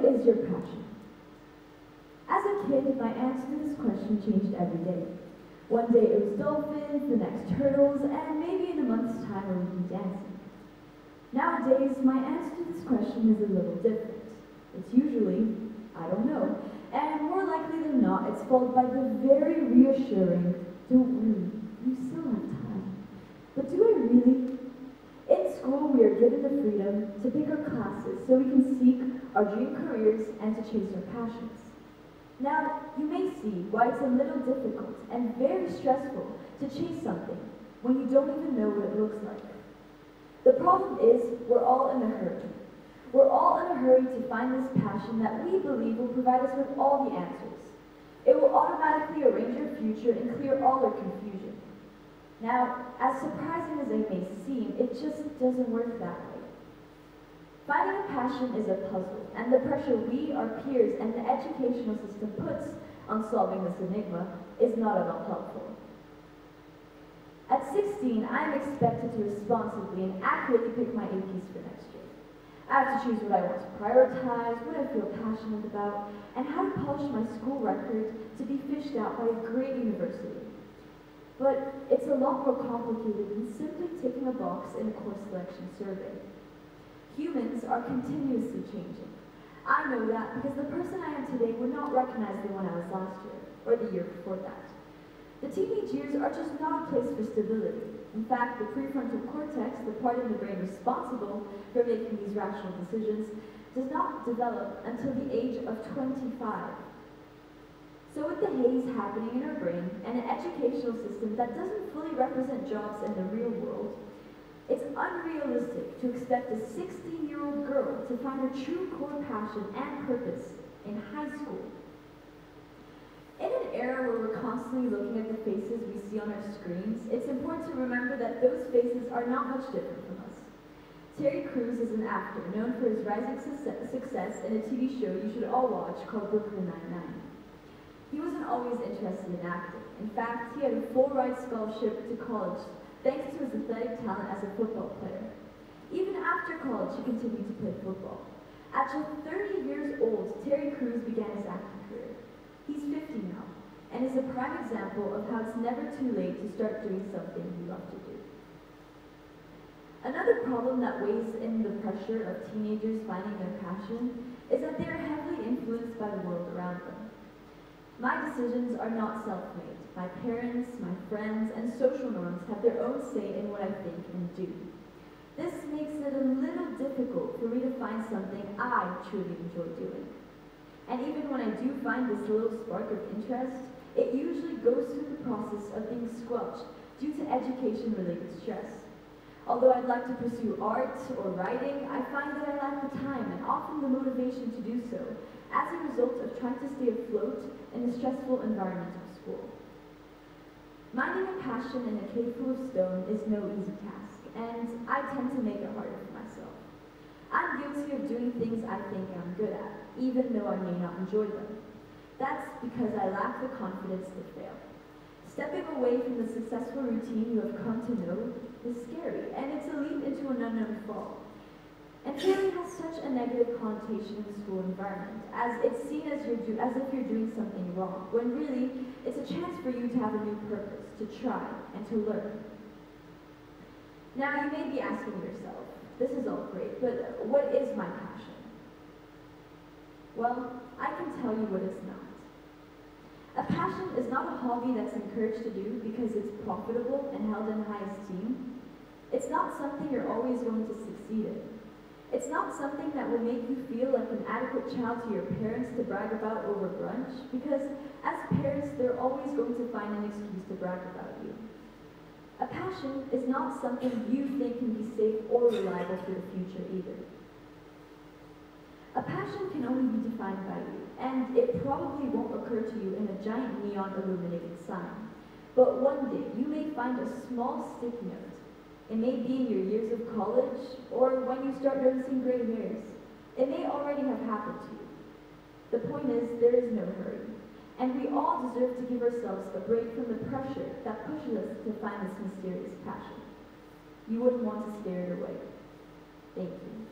is your passion? As a kid, my answer to this question changed every day. One day it was dolphins, the next turtles, and maybe in a month's time it would be dancing. Nowadays, my answer to this question is a little different. It's usually, I don't know, and more likely than not, it's followed by the very reassuring, don't worry, you still have time. But do I really? In school, we are given the freedom to pick our classes so we can seek our dream careers and to chase our passions. Now, you may see why it's a little difficult and very stressful to chase something when you don't even know what it looks like. The problem is, we're all in a hurry. We're all in a hurry to find this passion that we believe will provide us with all the answers. It will automatically arrange our future and clear all our confusion. Now, as surprising as it may seem, it just doesn't work that way. Finding a passion is a puzzle, and the pressure we, our peers, and the educational system puts on solving this enigma is not at all helpful. At 16, I am expected to responsibly and accurately pick my APs for next year. I have to choose what I want to prioritize, what I feel passionate about, and how to polish my school record to be fished out by a great university. But it's a lot more complicated than simply ticking a box in a course selection survey. Humans are continuously changing. I know that because the person I am today would not recognize the one I was last year, or the year before that. The teenage years are just not a place for stability. In fact, the prefrontal cortex, the part of the brain responsible for making these rational decisions, does not develop until the age of 25. So with the haze happening in our brain and an educational system that doesn't fully represent jobs in the real world, it's unrealistic to expect a 16-year-old girl to find her true core passion and purpose in high school. In an era where we're constantly looking at the faces we see on our screens, it's important to remember that those faces are not much different from us. Terry Crews is an actor known for his rising success in a TV show you should all watch called Brooklyn Nine-Nine. He wasn't always interested in acting. In fact, he had a full-ride scholarship to college thanks to his athletic talent as a football player. Even after college, he continued to play football. At just 30 years old, Terry Crews began his acting career. He's 50 now, and is a prime example of how it's never too late to start doing something you love to do. Another problem that weighs in the pressure of teenagers finding their passion is that they are heavily influenced by the world around them. My decisions are not self-made. My parents, my friends, and social norms have their own say in what I think and do. This makes it a little difficult for me to find something I truly enjoy doing. And even when I do find this little spark of interest, it usually goes through the process of being squelched due to education-related stress. Although I'd like to pursue art or writing, I find that I lack the time and often the motivation to do so as a result of trying to stay afloat in the stressful environment of school. Minding a passion in a cave full of stone is no easy task, and I tend to make it harder for myself. I'm guilty of doing things I think I'm good at, even though I may not enjoy them. That's because I lack the confidence to fail. Stepping away from the successful routine you have come to know is scary, and it's a leap into an unknown fall. And failing has such a negative connotation in the school environment, as it's seen as if you're doing something wrong, when really, it's a chance for you to have a new purpose, to try, and to learn. Now, you may be asking yourself, this is all great, but what is my passion? Well, I can tell you what it's not. A passion is not a hobby that's encouraged to do because it's profitable and held in high esteem. It's not something you're always going to succeed in. It's not something that will make you feel like an adequate child to your parents to brag about over brunch, because as parents, they're always going to find an excuse to brag about you. A passion is not something you think can be safe or reliable for the future either. A passion can only be defined by you, and it probably won't occur to you in a giant neon illuminated sign. But one day, you may find a small sticky note. It may be in your years of college, or when you start noticing gray hairs. It may already have happened to you. The point is, there is no hurry. And we all deserve to give ourselves a break from the pressure that pushes us to find this mysterious passion. You wouldn't want to scare it away. Thank you.